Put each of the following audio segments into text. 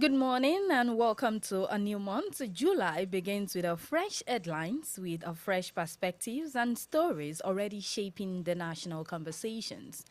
Good morning and welcome to a new month. July begins with a fresh headlines, with a fresh perspectives and stories already shaping the national conversations.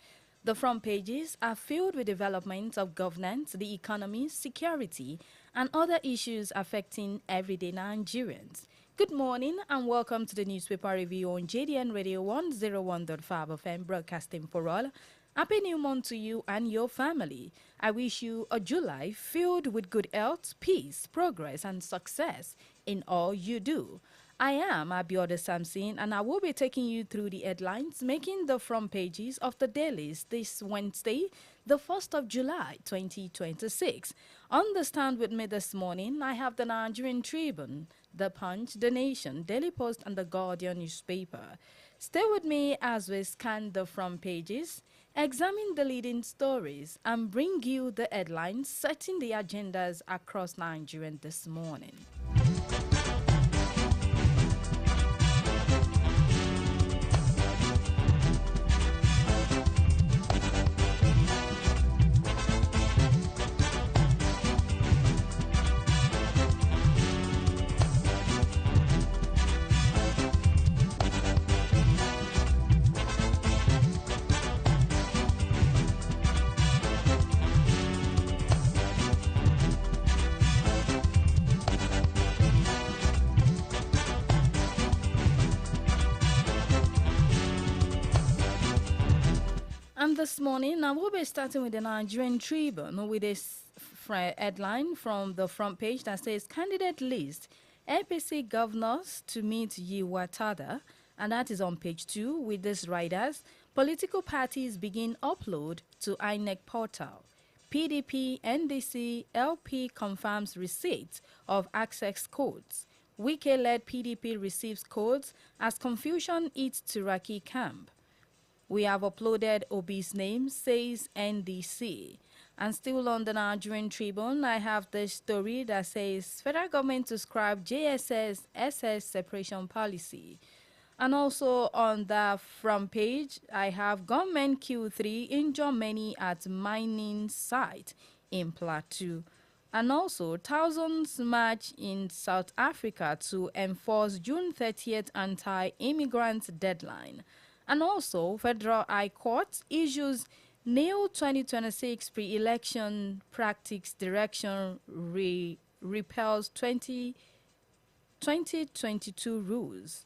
The front pages are filled with developments of governance, the economy, security, and other issues affecting everyday Nigerians. Good morning and welcome to the newspaper review on JDN Radio 101.5 FM broadcasting for all. Happy new month to you and your family. I wish you a July filled with good health, peace, progress, and success in all you do. I am Abiodun Samson, and I will be taking you through the headlines making the front pages of the dailies this Wednesday, the 1st of July, 2026. On the stand with me this morning, I have the Nigerian Tribune, The Punch, The Nation, Daily Post, and The Guardian newspaper. Stay with me as we scan the front pages, examine the leading stories, and bring you the headlines setting the agendas across Nigeria this morning. And this morning, I will be starting with the Nigerian Tribune with this headline from the front page that says, Candidate list, APC governors to meet Yiwatada. And that is on page 2 with this riders. Political parties begin upload to INEC portal. PDP, NDC, LP confirms receipt of access codes. Wike-led PDP receives codes as confusion hits Turaki camp. We have uploaded Obi's name, says NDC. And still on the Nigerian Tribune, I have this story that says federal government to scrap JSS SS separation policy. And also on the front page, I have gunmen Q3 injure many at mining site in Plateau. And also, thousands march in South Africa to enforce June 30th anti-immigrant deadline. And also, Federal High Court issues new 2026 pre-election practice direction repels 2022 rules.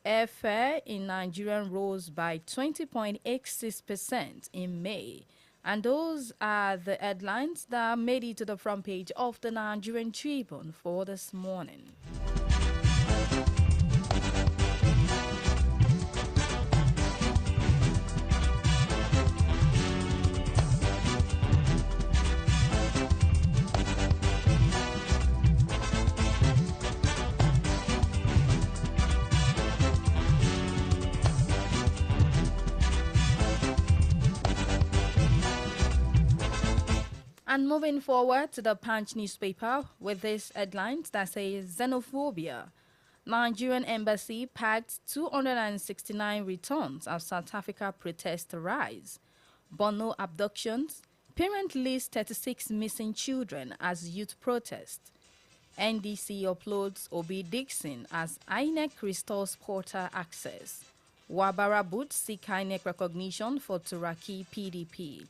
Airfare in Nigeria rose by 20.86% in May. And those are the headlines that made it to the front page of the Nigerian Tribune for this morning. And moving forward to the Punch newspaper with this headline that says xenophobia. Nigerian embassy packed 269 returns as South Africa protests rise. Bono abductions. Parent lists 36 missing children as youth protest. NDC uploads Obi Dixon as INEC restores portal access. Wabara Boots seek INEC recognition for Turaki PDP.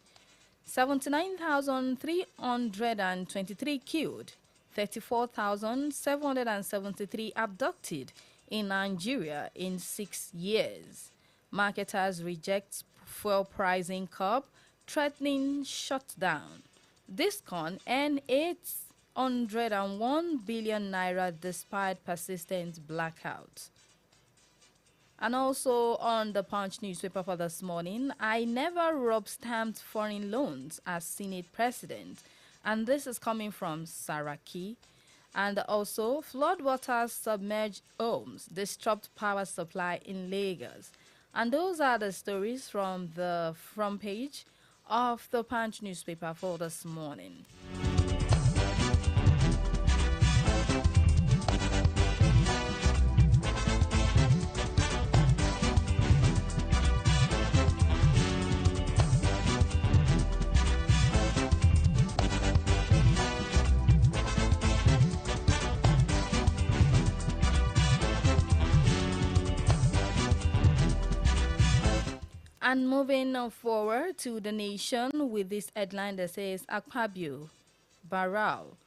79,323 killed, 34,773 abducted in Nigeria in 6 years. Marketers reject fuel pricing curb, threatening shutdown. Discon earned 801 billion naira despite persistent blackout. And also on the Punch newspaper for this morning, I never rub-stamped foreign loans as Senate President. And this is coming from Saraki. And also, floodwaters submerge homes, disrupt power supply in Lagos. And those are the stories from the front page of the Punch newspaper for this morning. And moving forward to the nation with this headline that says Akpabio, Barral,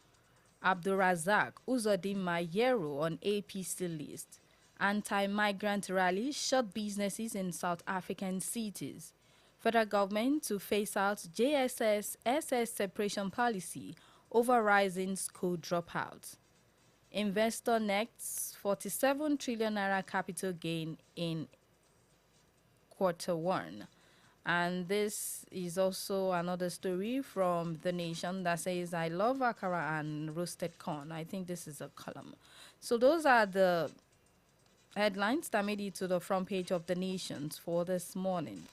Abdurazak, Uzodin Mayero on APC list. Anti-migrant rally shut businesses in South African cities. Federal government to phase out JSS-SS separation policy over rising school dropouts. Investor nets 47 trillion naira capital gain in Q1. And this is also another story from The Nation that says, I love akara and roasted corn. I think this is a column. So those are the headlines that made it to the front page of The Nation for this morning.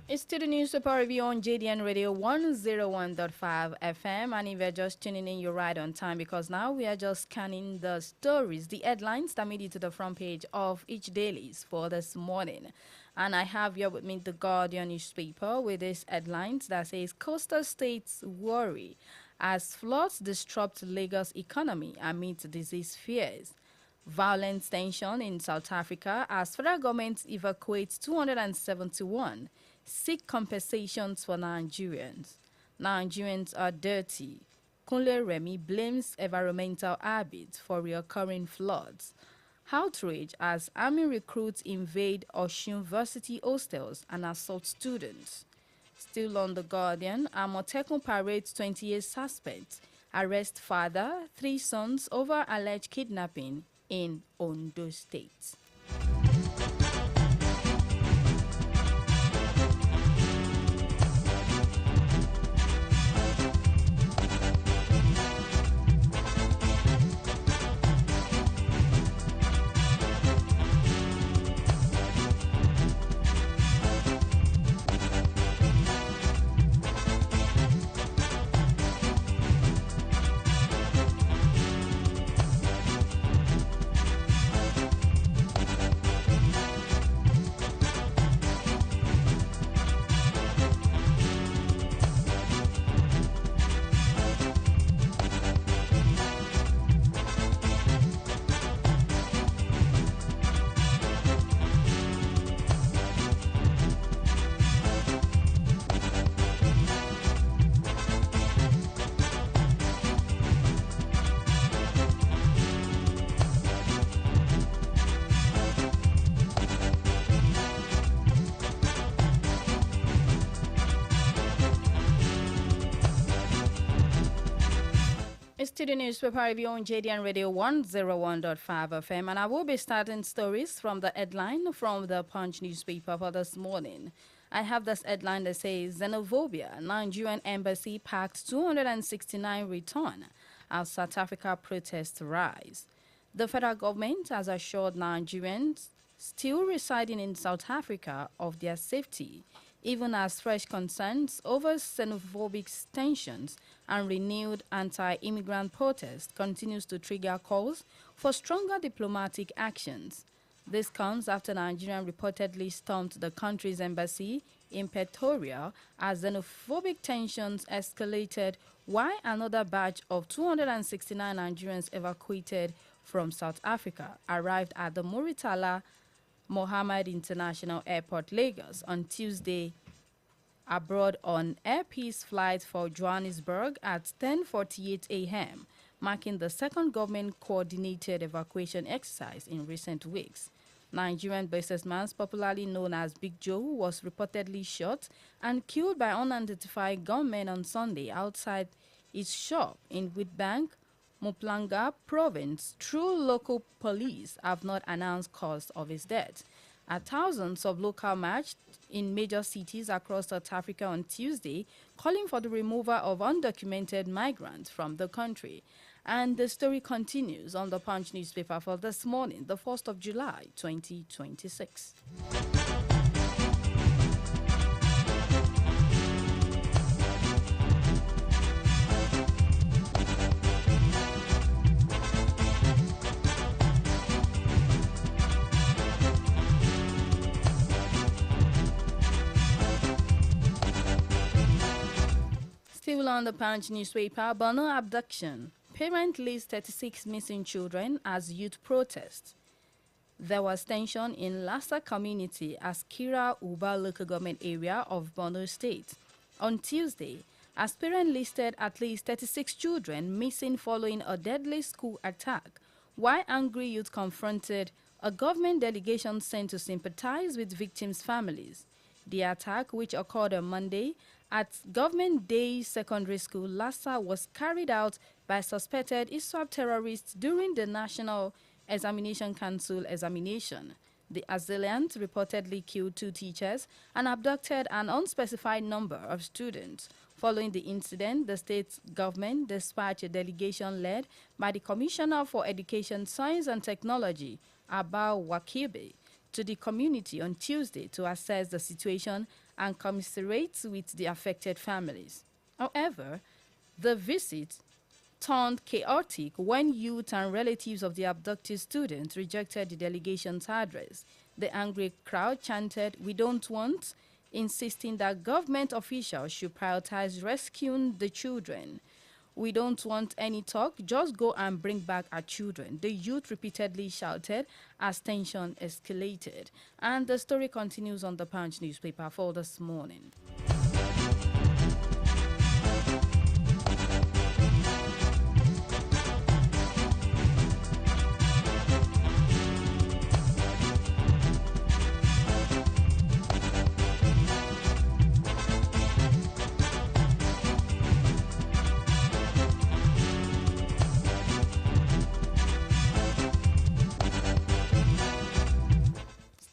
It's to the newspaper review on JDN Radio 101.5 FM. And if you're just tuning in, you're right on time because now we are just scanning the stories, the headlines that made it to the front page of each dailies for this morning. And I have here with me the Guardian newspaper with its headlines that says coastal states worry as floods disrupt Lagos economy amid disease fears. Violent tension in South Africa as federal government evacuates 271 seek compensations for Nigerians. Nigerians are dirty. Kunle Remi blames environmental habits for recurring floods. Outrage as army recruits invade Osun University hostels and assault students. Still on The Guardian, Amotekun parades 28 suspects. Arrest father, 3 sons over alleged kidnapping in Ondo State. It's to the newspaper review on JDN Radio 101.5 FM, and I will be starting stories from the headline from the Punch newspaper for this morning. I have this headline that says, Xenophobia, Nigerian embassy packed 269 return as South Africa protests rise. The federal government has assured Nigerians still residing in South Africa of their safety, even as fresh concerns over xenophobic tensions and renewed anti-immigrant protests continues to trigger calls for stronger diplomatic actions. This comes after Nigeria reportedly stormed the country's embassy in Pretoria as xenophobic tensions escalated, while another batch of 269 Nigerians evacuated from South Africa arrived at the Muritala Mohammed International Airport, Lagos, on Tuesday abroad on Air Peace flight for Johannesburg at 10:48 a.m., marking the second government-coordinated evacuation exercise in recent weeks. Nigerian businessman, popularly known as Big Joe, was reportedly shot and killed by unidentified gunmen on Sunday outside his shop in Witbank, Mpumalanga province. True local police have not announced cause of his death. Thousands of locals marched in major cities across South Africa on Tuesday, calling for the removal of undocumented migrants from the country. And the story continues on the Punch newspaper for this morning, the 1st of July, 2026. Still on the Punch newspaper, Borno abduction. Parent lists 36 missing children as youth protest. There was tension in Lassa community as Kira Uba local government area of Borno State. On Tuesday, as parents listed at least 36 children missing following a deadly school attack, while angry youth confronted a government delegation sent to sympathize with victims' families. The attack, which occurred on Monday at Government Day Secondary School, Lassa, was carried out by suspected ISWAP terrorists during the National Examination Council examination. The assailant reportedly killed 2 teachers and abducted an unspecified number of students. Following the incident, the state government dispatched a delegation led by the Commissioner for Education, Science and Technology, Abba Wakibe, to the community on Tuesday to assess the situation and commiserate with the affected families. However, the visit turned chaotic when youth and relatives of the abducted students rejected the delegation's address. The angry crowd chanted, "We don't want," insisting that government officials should prioritize rescuing the children. "We don't want any talk, just go and bring back our children," the youth repeatedly shouted as tension escalated. And the story continues on the Punch newspaper for this morning.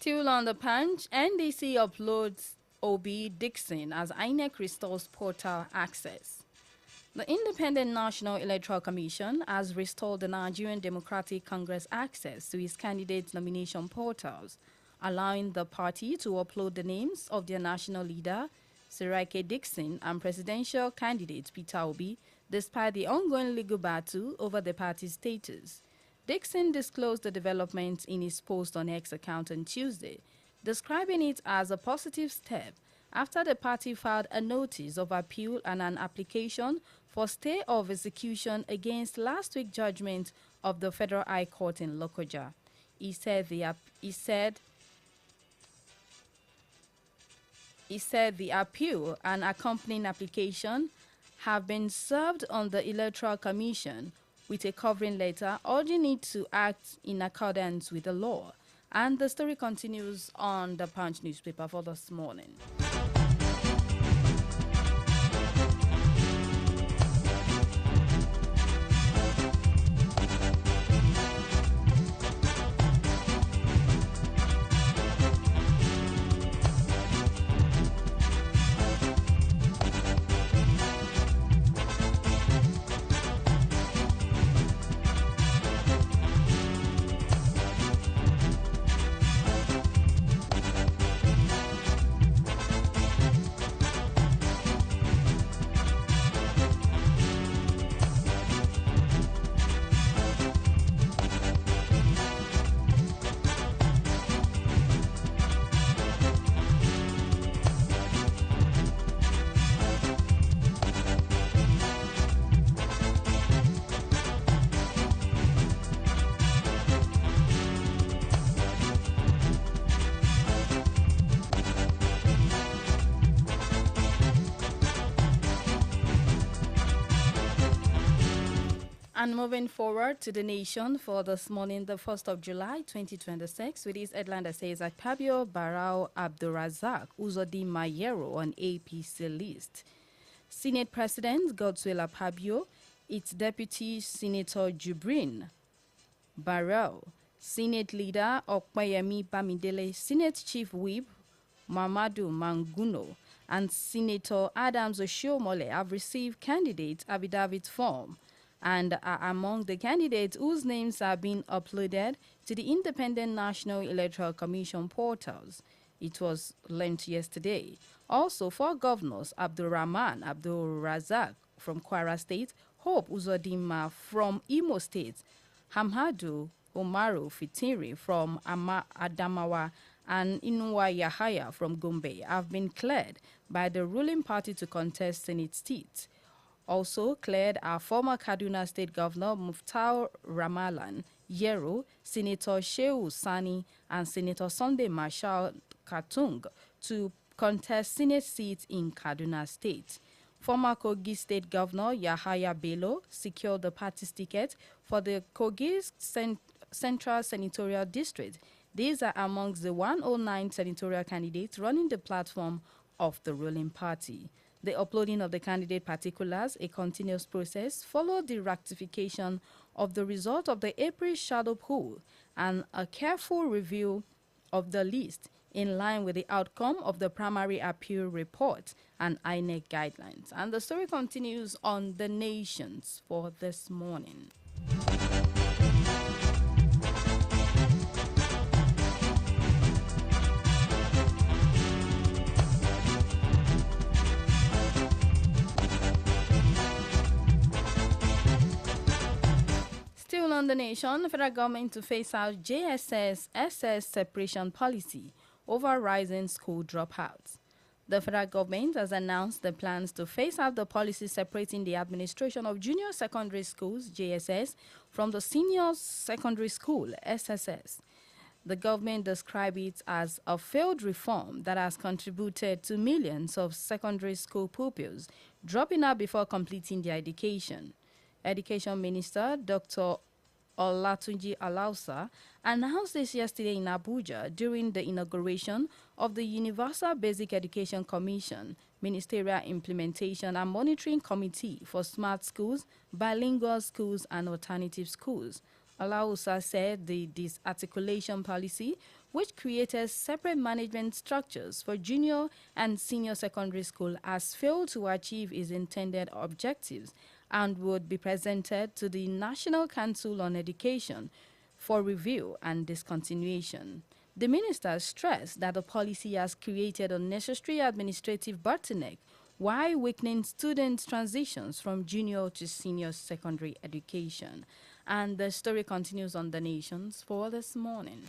Still on the Punch, NDC uploads Obi Dixon as INEC restores portal access. The Independent National Electoral Commission has restored the Nigerian Democratic Congress access to its candidates' nomination portals, allowing the party to upload the names of their national leader, Sirike Dixon, and presidential candidate Peter Obi, despite the ongoing legal battle over the party's status. Dixon disclosed the development in his post on X account on Tuesday, describing it as a positive step after the party filed a notice of appeal and an application for stay of execution against last week's judgment of the Federal High Court in Lokoja. He said the appeal and accompanying application have been served on the Electoral Commission with a covering letter urging it to act in accordance with the law. And the story continues on the Punch newspaper for this morning. And moving forward to the nation for this morning, the 1st of July, 2026, with this headline that says Akpabio Barao Abdurazak Uzodi Mayero on APC list. Senate President Godswill Akpabio, its Deputy Senator Jubrin Barao, Senate Leader Okpayemi Bamidele, Senate Chief Whip Mamadu Manguno, and Senator Adams Oshiomhole have received candidate affidavit form and are among the candidates whose names are being uploaded to the Independent National Electoral Commission portals. It was learned yesterday. Also, 4 governors, Abdulrahman Abdul Razak from Kwara State, Hope Uzodinma from Imo State, Hamhadu Umaru Fitiri from Adamawa, and Inuwa Yahaya from Gombe have been cleared by the ruling party to contest Senate seats. also cleared our former Kaduna State Governor Muftar Ramalan, Yero, Senator Shehu Sani, and Senator Sunday Marshal Katung to contest Senate seats in Kaduna State. Former Kogi State Governor Yahaya Bello secured the party's ticket for the Kogi Central Senatorial District. These are amongst the 109 senatorial candidates running the platform of the ruling party. The uploading of the candidate particulars, a continuous process, followed the ratification of the result of the April shadow poll and a careful review of the list in line with the outcome of the primary appeal report and INEC guidelines. And the story continues on The Nations for this morning. Still on The Nation, the federal government to phase out JSS-SS separation policy over rising school dropouts. The federal government has announced the plans to phase out the policy separating the administration of junior secondary schools, JSS, from the senior secondary school, SSS. The government described it as a failed reform that has contributed to millions of secondary school pupils dropping out before completing their education. Education Minister Dr. Olatunji Alausa announced this yesterday in Abuja during the inauguration of the Universal Basic Education Commission, Ministerial Implementation and Monitoring Committee for Smart Schools, Bilingual Schools and Alternative Schools. Alausa said the disarticulation policy, which created separate management structures for junior and senior secondary school, has failed to achieve its intended objectives and would be presented to the National Council on Education for review and discontinuation. The minister stressed that the policy has created unnecessary administrative bottleneck while weakening students' transitions from junior to senior secondary education. And the story continues on The Nations for this morning.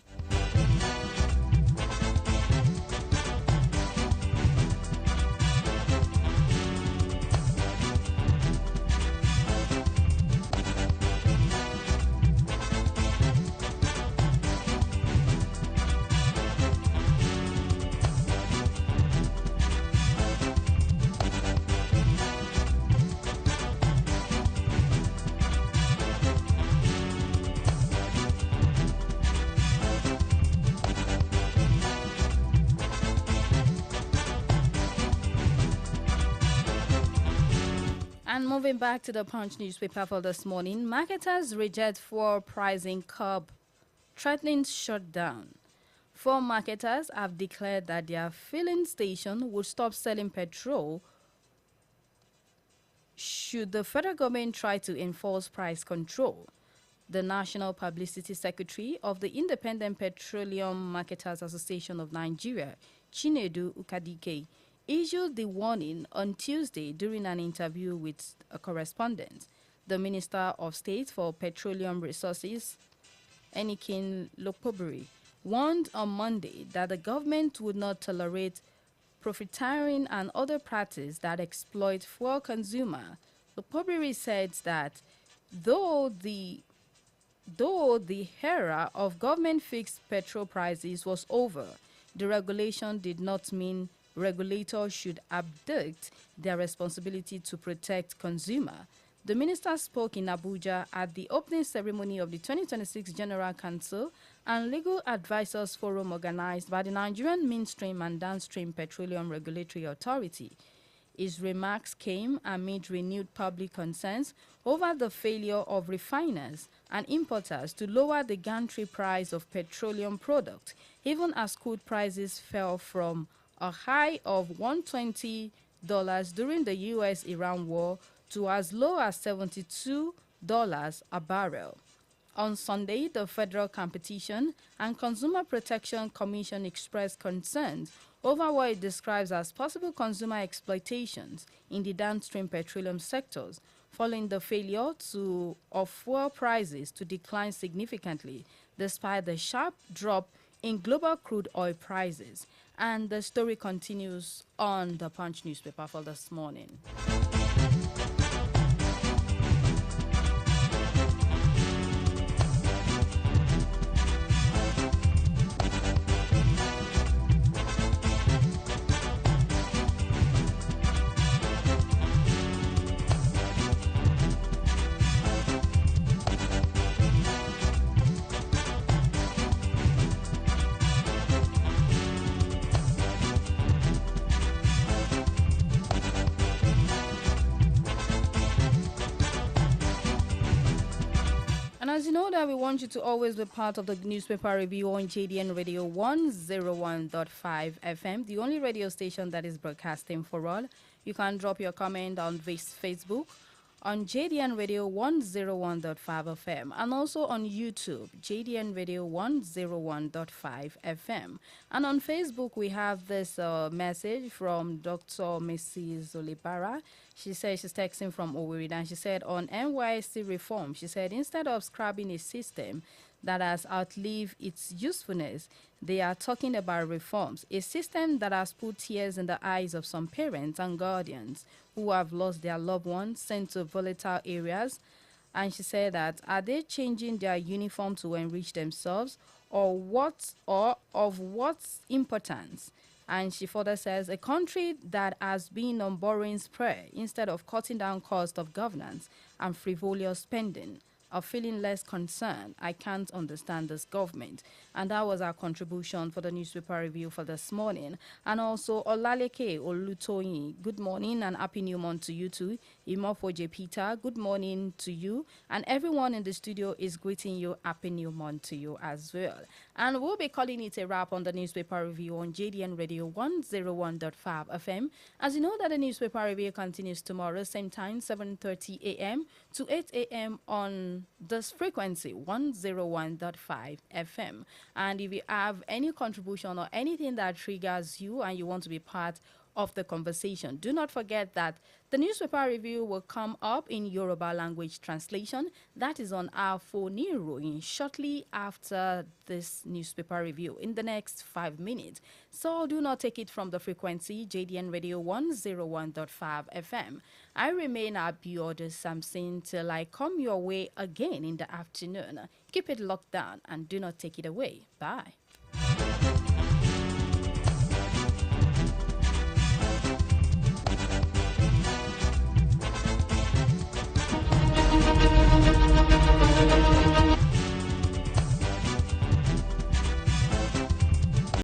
And moving back to the Punch newspaper for this morning, marketers reject fuel pricing curb, threatening shutdown. Four marketers have declared that their filling station would stop selling petrol should the federal government try to enforce price control. The National Publicity Secretary of the Independent Petroleum Marketers Association of Nigeria, Chinedu Ukadike, issued the warning on Tuesday during an interview with a correspondent. The Minister of State for Petroleum Resources, Enikin Lokpobiri, warned on Monday that the government would not tolerate profiteering and other practices that exploit fuel consumer. Lokpobiri said that though the era of government fixed petrol prices was over, the regulation did not mean regulators should abdict their responsibility to protect consumer. The minister spoke in Abuja at the opening ceremony of the 2026 General Council and Legal Advisors Forum organized by the Nigerian Midstream and Downstream Petroleum Regulatory Authority. His remarks came amid renewed public concerns over the failure of refiners and importers to lower the gantry price of petroleum products, even as crude prices fell from a high of $120 during the U.S.-Iran war to as low as $72 a barrel. On Sunday, the Federal Competition and Consumer Protection Commission expressed concerns over what it describes as possible consumer exploitations in the downstream petroleum sectors, following the failure of fuel prices to decline significantly despite the sharp drop in global crude oil prices. And the story continues on the Punch newspaper for this morning. as you know that we want you to always be part of the newspaper review on JDN Radio 101.5 FM, the only radio station that is broadcasting for all. You can drop your comment on this Facebook on JDN Radio 101.5 FM and also on YouTube, JDN Radio 101.5 FM. And on Facebook, we have this message from Dr. Mrs. Olibara. She says she's texting from Owerri, and she said on NYC reform, she said instead of scrapping a system that has outlived its usefulness, they are talking about reforms, a system that has put tears in the eyes of some parents and guardians who have lost their loved ones sent to volatile areas. And she said that, are they changing their uniform to enrich themselves, or of what importance? And she further says, a country that has been on borrowing spree instead of cutting down cost of governance and frivolous spending, are feeling less concerned. I can't understand this government. And that was our contribution for the newspaper review for this morning. And also, Olaleke Olutoyin, good morning and happy new month to you too. Imofoje Peter, good morning to you. And everyone in the studio is greeting you, happy new month to you as well. And we'll be calling it a wrap on the newspaper review on JDN Radio 101.5 FM. As you know that the newspaper review continues tomorrow, same time, 7:30 a.m. to 8 a.m. on this frequency, 101.5 FM. And if you have any contribution or anything that triggers you and you want to be part of the conversation, do not forget that the newspaper review will come up in Yoruba language translation. That is on our phone shortly after this newspaper review in the next 5 minutes. So do not take it from the frequency JDN Radio 101.5 FM. I remain Abiodun Samson till I come your way again in the afternoon. Keep it locked down and do not take it away. Bye.